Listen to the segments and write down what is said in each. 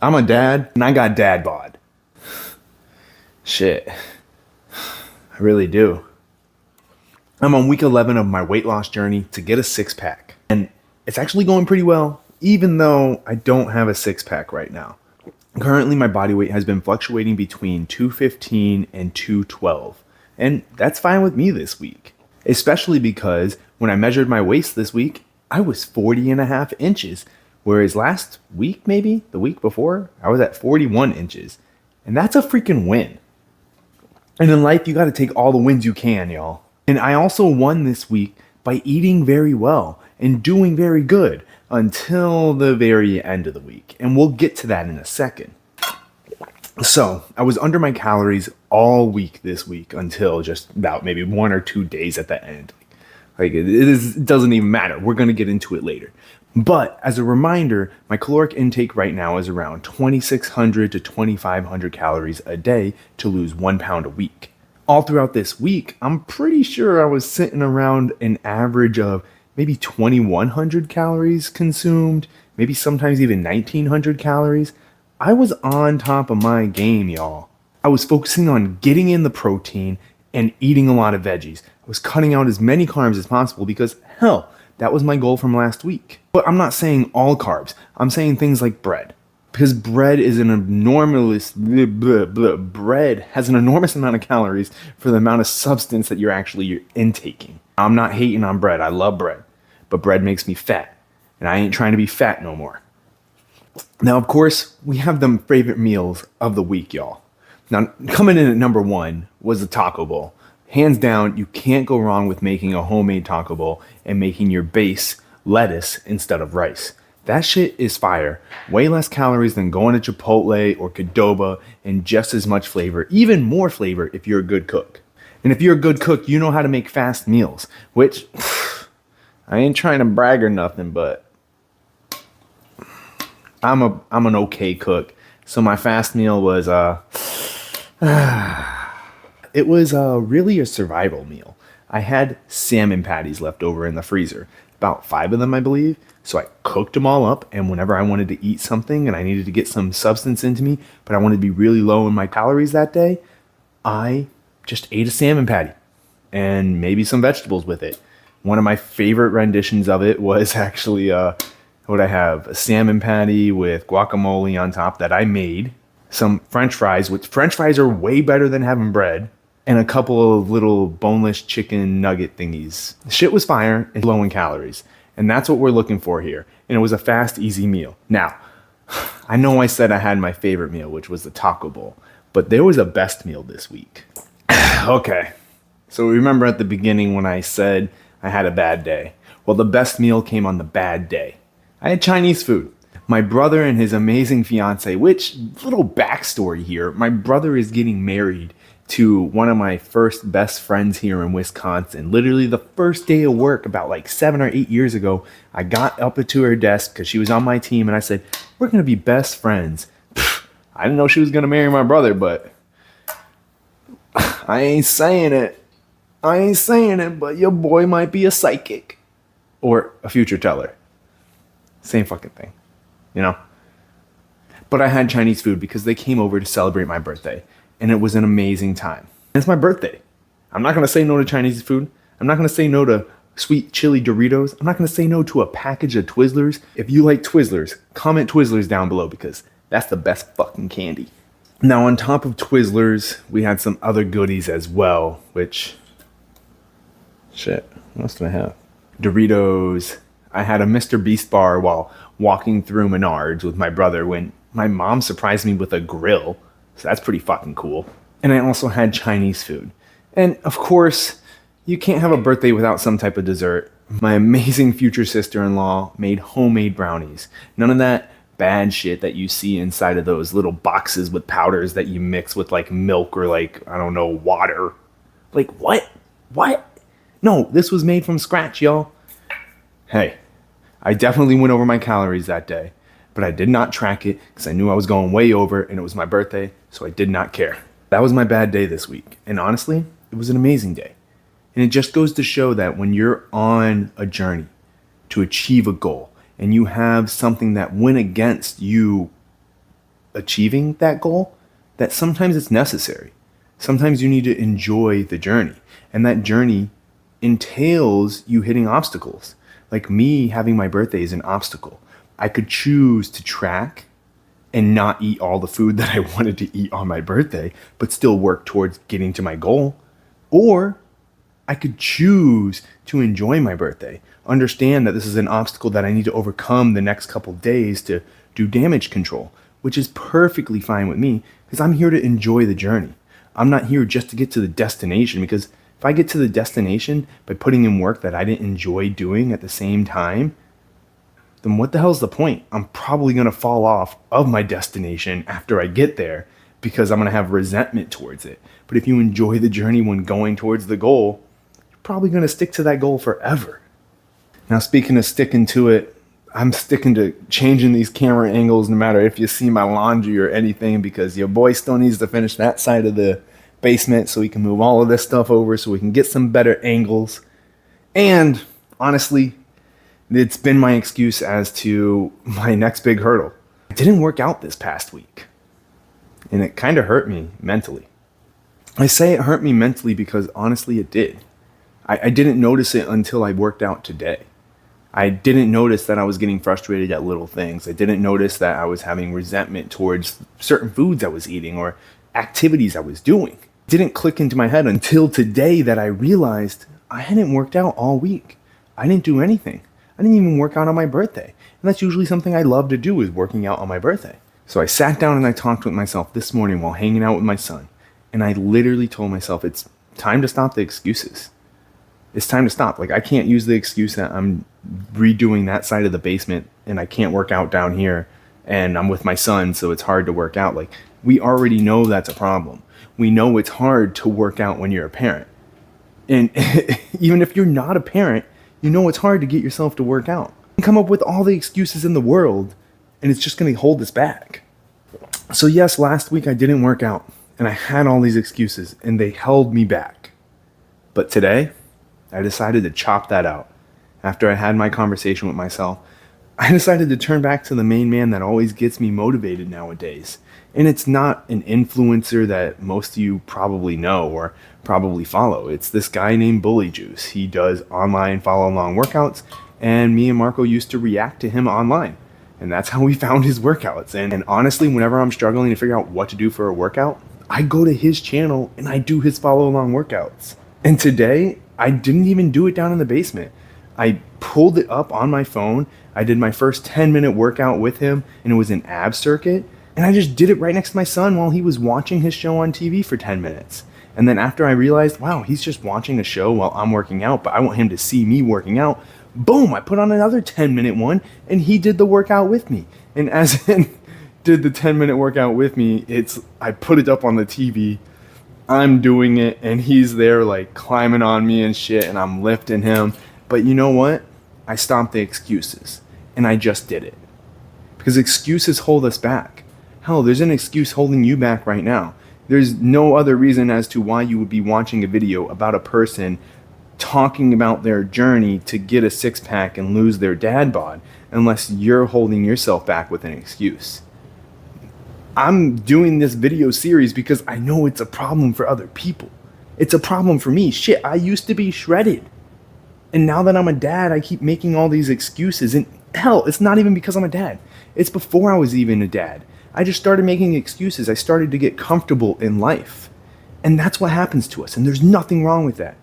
I'm a dad and I got dad bod. Shit. I really do. I'm on week 11 of my weight loss journey to get a six pack. And it's actually going pretty well, even though I don't have a six pack right now. Currently, my body weight has been fluctuating between 215 and 212. And that's fine with me this week. Especially because when I measured my waist this week, I was 40 and a half inches. Whereas last week, maybe the week before, I was at 41 inches. And that's a freaking win. And in life, you got to take all the wins you can, y'all. And I also won this week by eating very well and doing very good until the very end of the week. And we'll get to that in a second. So I was under my calories all week this week until just about maybe 1 or 2 days at the end. It doesn't even matter. We're going to get into it later. But as a reminder, my caloric intake right now is around 2,600 to 2,500 calories a day to lose 1 pound a week. All throughout this week, I'm pretty sure I was sitting around an average of maybe 2,100 calories consumed, maybe sometimes even 1,900 calories. I was on top of my game, y'all. I was focusing on getting in the protein and eating a lot of veggies. I was cutting out as many carbs as possible because, hell, that was my goal from last week. But I'm not saying all carbs. I'm saying things like bread. Because bread is an enormous, bread has an enormous amount of calories for the amount of substance that you're actually intaking. I'm not hating on bread. I love bread. But bread makes me fat. And I ain't trying to be fat no more. Now, of course, we have them favorite meals of the week, y'all. Now, coming in at number 1 was the taco bowl. Hands down, you can't go wrong with making a homemade taco bowl and making your base lettuce instead of rice. That shit is fire. Way less calories than going to Chipotle or Qdoba, and just as much flavor, even more flavor if you're a good cook. And if you're a good cook, you know how to make fast meals, which I ain't trying to brag or nothing, but I'm an okay cook. So my fast meal was it was really a survival meal. I had salmon patties left over in the freezer, about 5 of them, I believe. So I cooked them all up, and whenever I wanted to eat something and I needed to get some substance into me, but I wanted to be really low in my calories that day, I just ate a salmon patty and maybe some vegetables with it. One of my favorite renditions of it was actually, what I have, a salmon patty with guacamole on top that I made, some French fries, which French fries are way better than having bread, and a couple of little boneless chicken nugget thingies. Shit was fire and low in calories. And that's what we're looking for here. And it was a fast, easy meal. Now, I know I said I had my favorite meal, which was the taco bowl, but there was a best meal this week. Okay. So remember at the beginning when I said I had a bad day? Well, the best meal came on the bad day. I had Chinese food. My brother and his amazing fiance, which, little backstory here, my brother is getting married to one of my first best friends here in Wisconsin. Literally the first day of work about like 7 or 8 years ago, I got up to her desk because she was on my team and I said, we're going to be best friends. I didn't know she was going to marry my brother, but I ain't saying it. But your boy might be a psychic or a future teller. Same fucking thing, you know? But I had Chinese food because they came over to celebrate my birthday. And it was an amazing time. It's my birthday. I'm not going to say no to Chinese food. I'm not going to say no to sweet chili Doritos. I'm not going to say no to a package of Twizzlers. If you like Twizzlers, comment Twizzlers down below because that's the best fucking candy. Now, on top of Twizzlers, we had some other goodies as well, which... Shit, what else did I have? Doritos. I had a Mr. Beast bar while walking through Menards with my brother when my mom surprised me with a grill. So that's pretty fucking cool. And I also had Chinese food. And of course, you can't have a birthday without some type of dessert. My amazing future sister-in-law made homemade brownies. None of that bad shit that you see inside of those little boxes with powders that you mix with like milk or like, I don't know, water. Like what? What? No, this was made from scratch, y'all. Hey, I definitely went over my calories that day. But I did not track it because I knew I was going way over and it was my birthday, so I did not care. That was my bad day this week. And honestly, it was an amazing day. And it just goes to show that when you're on a journey to achieve a goal and you have something that went against you achieving that goal, that sometimes it's necessary. Sometimes you need to enjoy the journey. And that journey entails you hitting obstacles. Like me having my birthday is an obstacle. I could choose to track and not eat all the food that I wanted to eat on my birthday, but still work towards getting to my goal. Or I could choose to enjoy my birthday, understand that this is an obstacle that I need to overcome the next couple days to do damage control, which is perfectly fine with me because I'm here to enjoy the journey. I'm not here just to get to the destination, because if I get to the destination by putting in work that I didn't enjoy doing at the same time, then what the hell's the point? I'm probably going to fall off of my destination after I get there because I'm going to have resentment towards it. But if you enjoy the journey when going towards the goal, you're probably going to stick to that goal forever. Now, speaking of sticking to it, I'm sticking to changing these camera angles no matter if you see my laundry or anything, because your boy still needs to finish that side of the basement so we can move all of this stuff over so we can get some better angles. And honestly, it's been my excuse as to my next big hurdle. I didn't work out this past week, and it kind of hurt me mentally. I say it hurt me mentally because honestly it did. I didn't notice it until I worked out today. I didn't notice that I was getting frustrated at little things. I didn't notice that I was having resentment towards certain foods I was eating or activities I was doing. It didn't click into my head until today that I realized I hadn't worked out all week. I didn't do anything. I didn't even work out on my birthday. And that's usually something I love to do, is working out on my birthday. So I sat down and I talked with myself this morning while hanging out with my son. And I literally told myself, it's time to stop the excuses. It's time to stop. Like, I can't use the excuse that I'm redoing that side of the basement and I can't work out down here and I'm with my son, so it's hard to work out. Like, we already know that's a problem. We know it's hard to work out when you're a parent. And even if you're not a parent, you know it's hard to get yourself to work out. You come up with all the excuses in the world and it's just going to hold us back. So yes, last week I didn't work out and I had all these excuses and they held me back. But today, I decided to chop that out. After I had my conversation with myself, I decided to turn back to the main man that always gets me motivated nowadays. And it's not an influencer that most of you probably know or probably follow. It's this guy named Bully Juice. He does online follow-along workouts, and me and Marco used to react to him online. And that's how we found his workouts. And honestly, whenever I'm struggling to figure out what to do for a workout, I go to his channel and I do his follow-along workouts. And today, I didn't even do it down in the basement. I pulled it up on my phone. I did my first 10-minute workout with him, and it was an ab circuit. And I just did it right next to my son while he was watching his show on TV for 10 minutes. And then after I realized, wow, he's just watching a show while I'm working out, but I want him to see me working out. Boom, I put on another 10-minute one, and he did the workout with me. And as in did the 10-minute workout with me, I put it up on the TV. I'm doing it, and he's there like climbing on me and shit, and I'm lifting him. But you know what? I stopped the excuses, and I just did it. Because excuses hold us back. Hell, there's an excuse holding you back right now. There's no other reason as to why you would be watching a video about a person talking about their journey to get a six-pack and lose their dad bod unless you're holding yourself back with an excuse. I'm doing this video series because I know it's a problem for other people. It's a problem for me. Shit, I used to be shredded. And now that I'm a dad, I keep making all these excuses. And hell, it's not even because I'm a dad. It's before I was even a dad. I just started making excuses. I started to get comfortable in life. And that's what happens to us. And there's nothing wrong with that.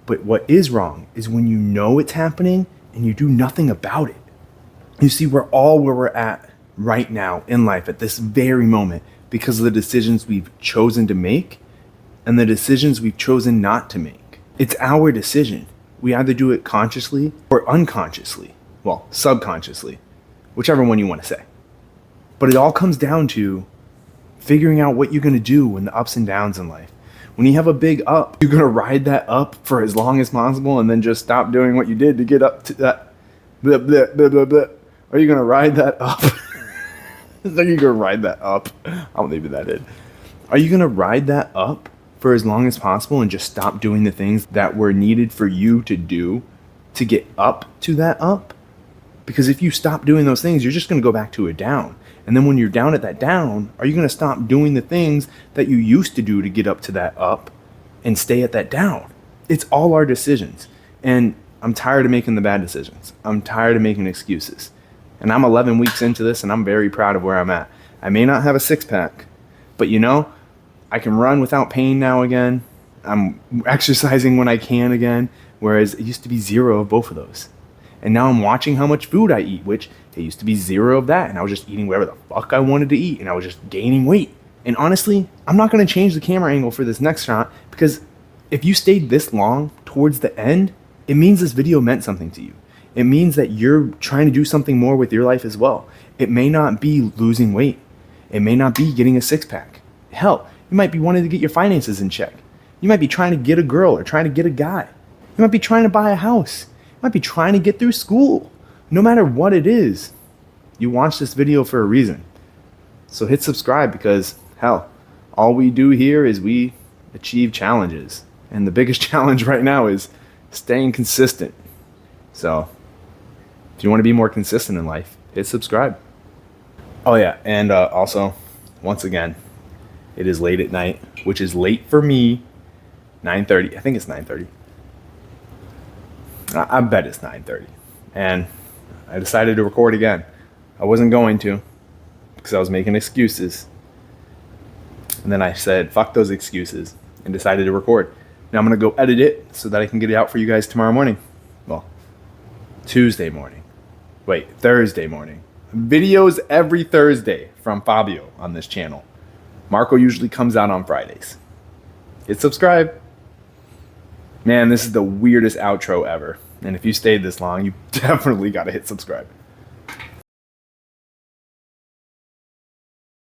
But what is wrong is when you know it's happening and you do nothing about it. You see, we're all where we're at right now in life at this very moment because of the decisions we've chosen to make and the decisions we've chosen not to make. It's our decision. We either do it consciously or unconsciously. Well, subconsciously, whichever one you want to say. But it all comes down to figuring out what you're going to do in the ups and downs in life. When you have a big up, you're going to ride that up for as long as possible and then just stop doing what you did to get up to that. Blah, blah, blah, blah, blah. Are you going to ride that up? Are you going to ride that up? I'll leave it that in. Are you going to ride that up for as long as possible and just stop doing the things that were needed for you to do to get up to that up? Because if you stop doing those things, you're just going to go back to a down. And then when you're down at that down, are you going to stop doing the things that you used to do to get up to that up and stay at that down? It's all our decisions. And I'm tired of making the bad decisions. I'm tired of making excuses. And I'm 11 weeks into this, and I'm very proud of where I'm at. I may not have a six pack, but I can run without pain now again. I'm exercising when I can again, whereas it used to be zero of both of those. And now I'm watching how much food I eat, which it used to be zero of that, and I was just eating whatever the fuck I wanted to eat, and I was just gaining weight. And honestly, I'm not going to change the camera angle for this next shot, because if you stayed this long towards the end, it means this video meant something to you. It means that you're trying to do something more with your life as well. It may not be losing weight. It may not be getting a six pack. Hell, you might be wanting to get your finances in check. You might be trying to get a girl or trying to get a guy. You might be trying to buy a house. You might be trying to get through school. No matter what it is, you watch this video for a reason. So hit subscribe, because hell, all we do here is we achieve challenges. And the biggest challenge right now is staying consistent. So if you want to be more consistent in life, hit subscribe. Oh yeah, and also, once again, it is late at night, which is late for me. 9:30. I think it's 9:30. I bet it's 9:30. And I decided to record again. I wasn't going to, because I was making excuses. And then I said, fuck those excuses, and decided to record. Now I'm going to go edit it so that I can get it out for you guys tomorrow morning. Well, Thursday morning. Videos every Thursday from Fabio on this channel. Marco usually comes out on Fridays. Hit subscribe. Man, this is the weirdest outro ever. And if you stayed this long, you definitely got to hit subscribe.